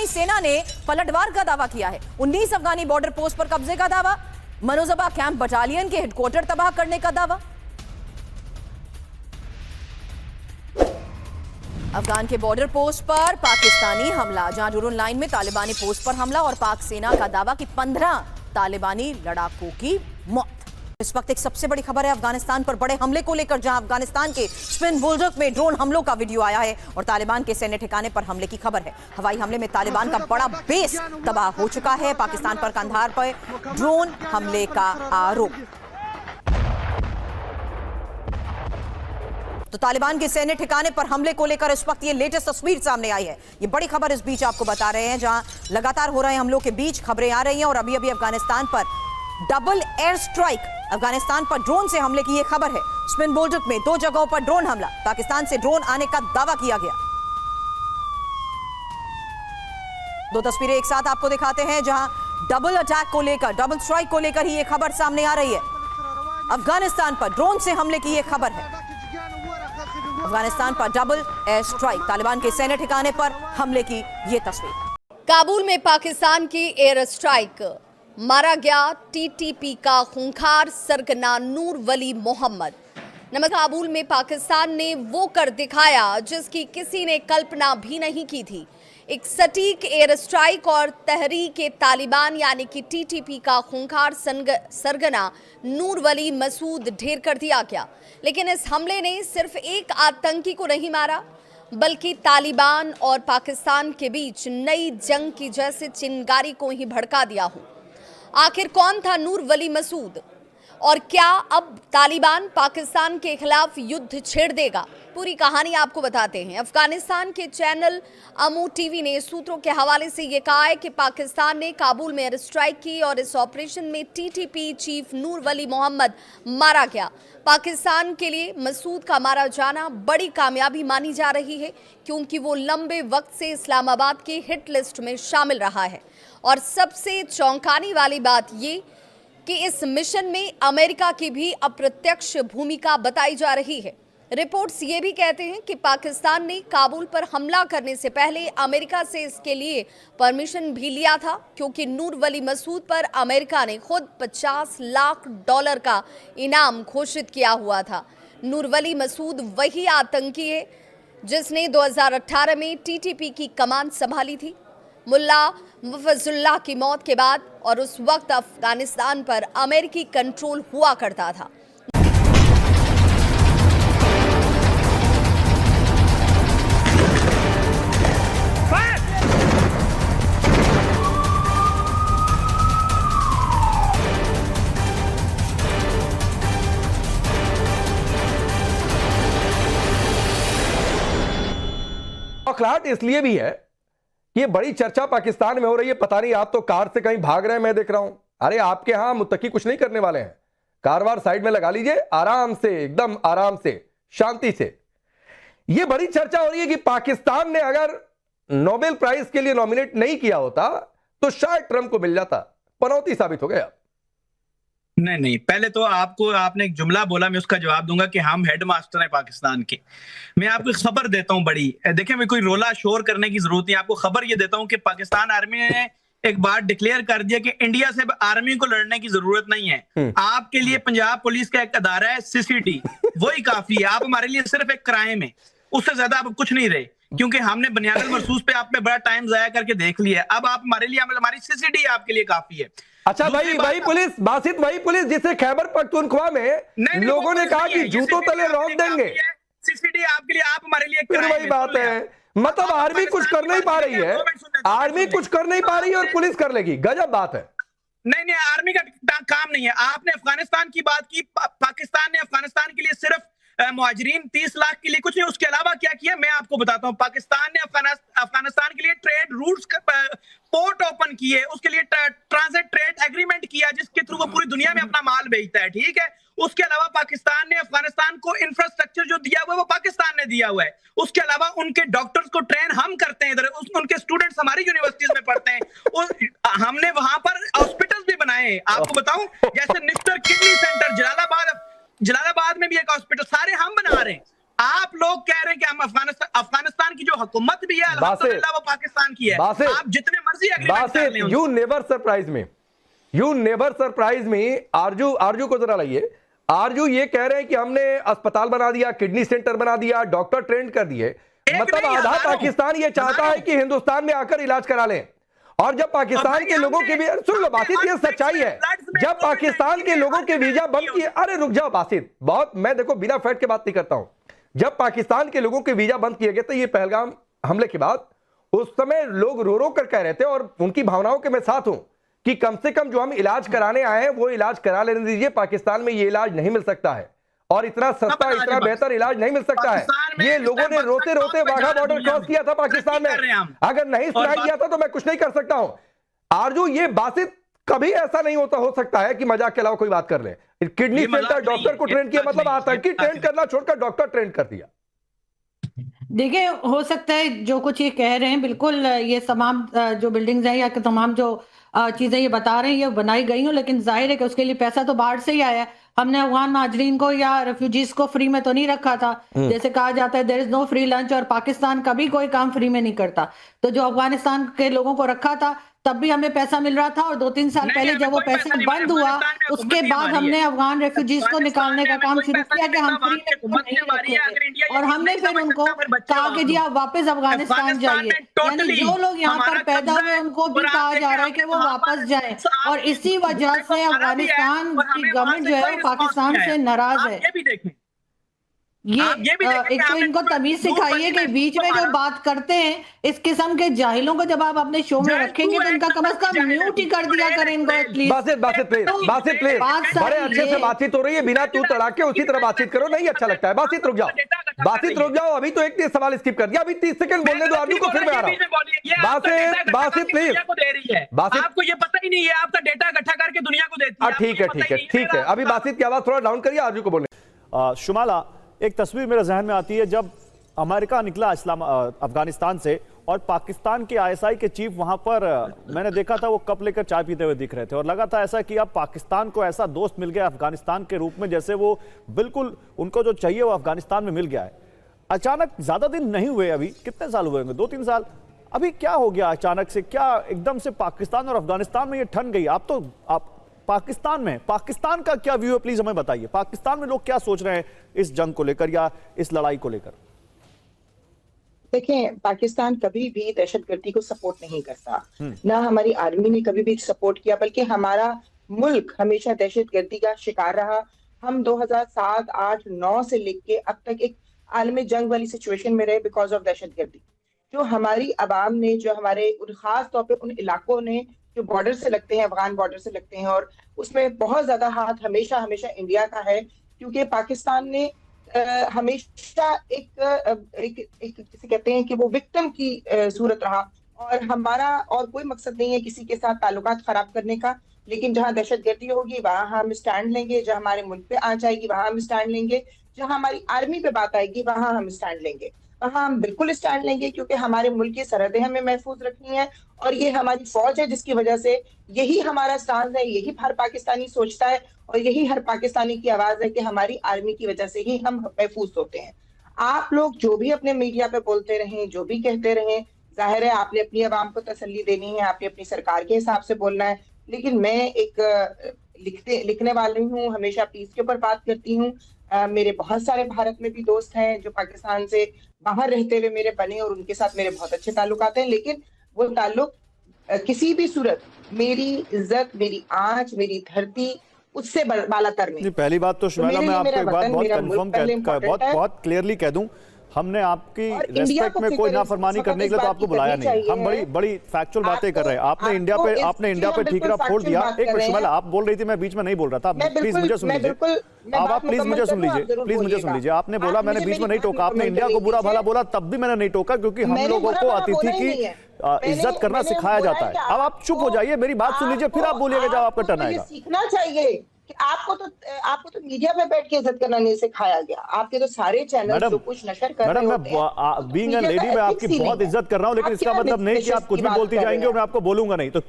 पाकिस्तानी सेना ने पलटवार का दावा किया है। 19 अफगानी बॉर्डर पोस्ट पर कब्जे का दावा, मनोजबा कैंप बटालियन के हेडक्वार्टर तबाह करने का दावा। अफगान के बॉर्डर पोस्ट पर पाकिस्तानी हमला, जहां जुरून लाइन में तालिबानी पोस्ट पर हमला और पाक सेना का दावा कि 15 तालिबानी लड़ाकों की मौत। इस वक्त एक सबसे बड़ी खबर है अफगानिस्तान पर बड़े हमले को लेकर, जहां अफगानिस्तान के स्पिन बुलडक में ड्रोन हमलों का वीडियो आया है और तालिबान के सैन्य ठिकाने पर हमले की खबर है। हवाई हमले में तालिबान का बड़ा बेस तबाह हो चुका है। पाकिस्तान पर कंधार पर ड्रोन हमले का आरोप। तो तालिबान के सैन्य ठिकाने पर हमले को लेकर इस वक्त ये लेटेस्ट तस्वीर सामने आई है। ये बड़ी खबर इस बीच आपको बता रहे हैं, जहां लगातार हो रहे हमलों के बीच खबरें आ रही हैं और अभी अभी अफगानिस्तान पर डबल एयर स्ट्राइक, अफगानिस्तान पर ड्रोन से हमले की यह खबर है। स्पिन बुलडक में 2 जगहों पर ड्रोन हमला, पाकिस्तान से ड्रोन आने का दावा किया गया। 2 तस्वीरें एक साथ आपको दिखाते हैं, जहां डबल अटैक को लेकर, डबल स्ट्राइक को लेकर ही यह खबर सामने आ रही है। अफगानिस्तान पर ड्रोन से हमले की यह खबर है। अफगानिस्तान पर डबल एयर स्ट्राइक, तालिबान के सैन्य ठिकाने पर हमले की यह तस्वीर। काबुल में पाकिस्तान की एयर स्ट्राइक, मारा गया टीटीपी का खूंखार सरगना नूर वली मोहम्मद। काबुल में पाकिस्तान ने वो कर दिखाया जिसकी किसी ने कल्पना भी नहीं की थी। एक सटीक एयर स्ट्राइक और तहरीक तालिबान यानी कि टीटीपी का खूंखार सरगना नूर वली मसूद ढेर कर दिया गया। लेकिन इस हमले ने सिर्फ एक आतंकी को नहीं मारा, बल्कि तालिबान और पाकिस्तान के बीच नई जंग की जैसे चिंगारी को ही भड़का दिया हो। आखिर कौन था नूर वली मसूद और क्या अब तालिबान पाकिस्तान के खिलाफ युद्ध छेड़ देगा? पूरी कहानी आपको बताते हैं। अफगानिस्तान के चैनल अमू टीवी ने सूत्रों के हवाले से ये कहा है कि पाकिस्तान ने काबुल में एयर स्ट्राइक की और इस ऑपरेशन में टीटीपी चीफ नूर वली मोहम्मद मारा गया। पाकिस्तान के लिए मसूद का मारा जाना बड़ी कामयाबी मानी जा रही है, क्योंकि वो लंबे वक्त से इस्लामाबाद की हिट लिस्ट में शामिल रहा है। और सबसे चौंकाने वाली बात ये कि इस मिशन में अमेरिका की भी अप्रत्यक्ष भूमिका बताई जा रही है। रिपोर्ट्स ये भी कहते हैं कि पाकिस्तान ने काबुल पर हमला करने से पहले अमेरिका से इसके लिए परमिशन भी लिया था, क्योंकि नूर वली मसूद पर अमेरिका ने खुद $50 लाख का इनाम घोषित किया हुआ था। नूर वली मसूद वही आतंकी है जिसने 2018 में टीटीपी की कमान संभाली थी। मुल्ला मुफज्जुल्लाह की मौत के बाद और उस वक्त अफगानिस्तान पर अमेरिकी कंट्रोल हुआ करता था। औखलाहट इसलिए भी है कि ये बड़ी चर्चा पाकिस्तान में हो रही है। पता नहीं आप तो कार से कहीं भाग रहे हैं, मैं देख रहा हूं। अरे आपके यहां मुत्तकी कुछ नहीं करने वाले हैं। कार वार साइड में लगा लीजिए, आराम से, एकदम आराम से, शांति से। ये बड़ी चर्चा हो रही है कि पाकिस्तान ने अगर नोबेल प्राइज के लिए नॉमिनेट नहीं किया होता तो शायद ट्रंप को मिल जाता। पनौती साबित हो गया। नहीं, पहले तो आपने एक जुमला बोला, मैं उसका जवाब दूंगा कि हम हेडमास्टर हैं पाकिस्तान के। मैं आपको एक खबर देता हूं बड़ी, देखिए मैं कोई रोला शोर करने की जरूरत नहीं, आपको खबर ये देता हूं कि पाकिस्तान आर्मी ने एक बात डिक्लेयर कर दिया कि इंडिया से आर्मी को लड़ने की जरूरत नहीं है। आपके लिए पंजाब पुलिस का एक अदारा है सीसीटी, वही काफी है। आप हमारे लिए सिर्फ एक क्राइम है, उससे ज्यादा आप कुछ नहीं रहे, क्योंकि हमने बुनियादुल मरसूस पे आप पे बड़ा टाइम जाया करके देख लिया। अब आप हमारे लिए, हमारी सीसीटी आपके लिए काफी है। अच्छा वही पुलिस बासित, वही पुलिस जिसे खैबर पख्तूनख्वा में लोगों ने कहा कि जूतों तले रौंद देंगे। सीसीटी आपके लिए, आप हमारे लिए फिर वही बात है, मतलब आर्मी कुछ कर नहीं पा रही है, आर्मी कुछ कर नहीं पा रही है और पुलिस कर लेगी। गजब बात है। नहीं, आर्मी का काम नहीं है। आपने अफगानिस्तान की बात की, पाकिस्तान ने अफगानिस्तान के लिए सिर्फ मुहाजिरीन 30 लाख के लिए कुछ नहीं, उसके अलावा क्या किया मैं आपको बताता हूं। पाकिस्तान ने अफगानिस्तान के लिए ट्रेड रूट्स पोर्ट ओपन किए, उसके लिए ट्रांजिट ट्रेड एग्रीमेंट किया जिसके थ्रू वो पूरी दुनिया में अपना माल बेचता है, ठीक है। उसके अलावा पाकिस्तान ने अफगानिस्तान को इंफ्रास्ट्रक्चर जो दिया हुआ है वो पाकिस्तान ने दिया हुआ है। उसके अलावा उनके डॉक्टर्स को ट्रेन हम करते हैं, इधर उनके स्टूडेंट्स हमारी यूनिवर्सिटीज में पढ़ते हैं। हमने वहां पर हॉस्पिटल्स भी बनाए हैं, आपको बताऊं, जैसे निफ्टर किडनी सेंटर जलालाबाद में भी एक हॉस्पिटल, सारे हम बना रहे हैं। आप लोग कह रहे हैं कि हम अफगानिस्तान की जो हुकूमत भी है अल्हम्दुलिल्लाह वो पाकिस्तान की है। आप जितने मर्जी एग्रीमेंट कर लें। यू नेवर सरप्राइज में आरजू को जरा लाइए। आरजू ये कह रहे हैं कि हमने अस्पताल बना दिया, किडनी सेंटर बना दिया, डॉक्टर ट्रेंड कर दिए। मतलब आधा पाकिस्तान ये चाहता है कि हिंदुस्तान में आकर इलाज करा लें। और जब पाकिस्तान के लोगों के भी, सुन लो बासित, ये सच्चाई है। जब पाकिस्तान के लोगों के वीजा बंद किए, अरे रुक जाओ बासित, बहुत, मैं देखो बिना फैक्ट के बात नहीं करता हूं। जब पाकिस्तान के लोगों के वीजा बंद किए गए थे, ये पहलगाम हमले के बाद, उस समय लोग रो रो कर कह रहे थे, और उनकी भावनाओं के मैं साथ हूं, कि कम से कम जो हम इलाज कराने आए हैं वो इलाज करा लेने दीजिए। पाकिस्तान में ये इलाज नहीं मिल सकता है, और इतना सस्ता, इतना बेहतर इलाज नहीं मिल सकता है। ये लोगों ने रोते रोते वाघा बॉर्डर क्रॉस किया था पाकिस्तान में। अगर नहीं सुनाई दिया था तो मैं कुछ नहीं कर सकता हूं। आरजू, ये बासित, कभी ऐसा नहीं हो सकता है कि मजाक के अलावा कोई बात कर ले। किडनी सेंटर डॉक्टर को ट्रेन किया, मतलब आतंकी ट्रेन करना छोड़कर डॉक्टर ट्रेन कर दिया। देखिए, हो सकता है जो कुछ ये कह रहे हैं, बिल्कुल ये तमाम जो बिल्डिंग्स हैं या तमाम जो चीजें ये बता रहे हैं ये बनाई गई हूँ, लेकिन जाहिर है कि उसके लिए पैसा तो बाहर से ही आया है। हमने अफगान महाजरीन को या रेफ्यूजीज को फ्री में तो नहीं रखा था। जैसे कहा जाता है there is no free lunch, और पाकिस्तान कभी कोई काम फ्री में नहीं करता। तो जो अफगानिस्तान के लोगों को रखा था तब भी हमें पैसा मिल रहा था, और 2-3 साल पहले जब वो पैसा बंद हुआ उसके बाद हमने अफगान रेफ्यूजीज को निकालने का काम शुरू किया कि हम फ्री में नहीं रखेंगे। और हमने फिर उनको कहा कि जी आप वापस अफगानिस्तान जाइए। यानी जो लोग यहाँ पर पैदा हुए उनको भी कहा जा रहा है कि वो वापस जाएं, और इसी वजह से अफगानिस्तान की गवर्नमेंट जो है वो पाकिस्तान से नाराज है। ये एक तो इनको तमीज सिखाइए कि बीच में जो बात करते हैं इस किस्म के जाहिलों को जब आप अपने शो में रखेंगे तो इनका कम से कम म्यूट ही कर दिया करें इनको एटलीस्ट। बासित प्लीज बड़े अच्छे से बातचीत हो रही है, बिना तू तड़ाके उसी तरह बातचीत करो, नहीं अच्छा लगता है। बासित रुक जाओ, अभी तो एक सवाल स्किप कर दिया, अभी 30 सेकंड बोलने दो आदमी को, फिर मैं आ रहा हूं। बासित प्लीज, आपको ये पता ही नहीं है, आपका डेटा इकट्ठा करके दुनिया को देती है। ठीक है, अभी बासित की आवाज थोड़ा डाउन करिए, आरजू को बोलने। शुमाला, एक तस्वीर मेरे जहन में आती है जब अमेरिका निकला अफगानिस्तान से, और पाकिस्तान के आईएसआई के चीफ वहां पर मैंने देखा था वो कप लेकर चाय पीते हुए दिख रहे थे, और लगा था ऐसा कि अब पाकिस्तान को ऐसा दोस्त मिल गया अफगानिस्तान के रूप में, जैसे वो बिल्कुल उनको जो चाहिए वो अफगानिस्तान में मिल गया है। अचानक, ज्यादा दिन नहीं हुए, अभी कितने साल हुए होंगे, 2-3 साल, अभी क्या हो गया अचानक से? क्या एकदम से पाकिस्तान और अफगानिस्तान में ये ठन गई? आप पाकिस्तान में, पाकिस्तान का क्या व्यू है, प्लीज हमें बताइए। पाकिस्तान में लोग क्या सोच रहे हैं इस जंग को लेकर या इस लड़ाई को लेकर? देखें, पाकिस्तान कभी भी दहशतगर्दी को सपोर्ट नहीं करता, ना हमारी आर्मी ने कभी भी सपोर्ट किया, बल्कि हमारा मुल्क हमेशा दहशतगर्दी का शिकार रहा। हम 2007, 8, 9 से लेके अब तक एक आलमी जंग वाली सिचुएशन में रहे बिकॉज ऑफ दहशतगर्दी। जो हमारी अवाम ने, जो हमारे खास तौर पे उन इलाकों ने जो बॉर्डर से लगते हैं, अफगान बॉर्डर से लगते हैं, और उसमें बहुत ज्यादा हाथ हमेशा इंडिया का है, क्योंकि पाकिस्तान ने हमेशा एक जिसे कहते हैं कि वो विक्टिम की सूरत रहा, और हमारा और कोई मकसद नहीं है किसी के साथ ताल्लुकात खराब करने का, लेकिन जहां दहशतगर्दी होगी वहां हम स्टैंड लेंगे, जहां हमारे मुल्क पे आ जाएगी वहां हम स्टैंड लेंगे, जहां हमारी आर्मी पे बात आएगी वहां हम स्टैंड लेंगे, वहां हम बिल्कुल स्टैंड लेंगे, क्योंकि हमारे मुल्क की सरहदें हमें महफूज रखनी है, और ये हमारी फौज है जिसकी वजह से यही हमारा स्टांस है, यही हर पाकिस्तानी सोचता है, और यही हर पाकिस्तानी की आवाज है कि हमारी आर्मी की वजह से ही हम महफूज होते हैं। आप लोग जो भी अपने मीडिया पे बोलते रहें, जो भी कहते रहें, जाहिर है आपने अपनी आवाम को तसल्ली देनी है, आपने अपनी सरकार के हिसाब से बोलना है, लेकिन मैं एक लिखने वाली हूँ, हमेशा पीस के ऊपर बात करती हूँ। मेरे बहुत सारे भारत में भी दोस्त हैं जो पाकिस्तान से बाहर रहते हुए मेरे बने, और उनके साथ मेरे बहुत अच्छे ताल्लुकात हैं, लेकिन वो ताल्लुक किसी भी सूरत मेरी इज्जत, मेरी आंच, मेरी धरती उससे बालातर नहीं। पहली बात तो शुमाला, मैं आपको एक बात बहुत क्लियरली कह दूं, हमने आपकी रेस्पेक्ट में कोई नाफरमानी करने के लिए तो आपको बुलाया नहीं। हम बड़ी फैक्चुअल बातें कर रहे हैं। आपने इंडिया पे ठीकरा फोड़ दिया। एक मिनट शुमाला, आप बोल रही थी, मैं बीच में नहीं बोल रहा था, प्लीज मुझे सुन लीजिए। आप प्लीज मुझे सुन लीजिए। आपने बोला, मैंने बीच में नहीं टोका, आपने इंडिया को बुरा भला बोला, तब भी मैंने नहीं टोका, क्योंकि हम लोगों को अतिथि की इज्जत करना सिखाया जाता है। अब आप चुप हो जाइए, मेरी बात सुन लीजिए, फिर आप बोलिएगा जब आपका टर्न आएगा। सीखना चाहिए कि आपको तो मीडिया पे बैठ के इज्जत करना नहीं सिखाया गया। आपके तो सारे चैनल जो कुछ नशर कर रहे होते हैं, मैं बीइंग अ लेडी मैं आपकी बहुत इज्जत कर रहा हूं, लेकिन इसका मतलब नहीं कि आप कुछ भी बोलती जाएंगे और मैं आपको बोलूंगा नहीं। तो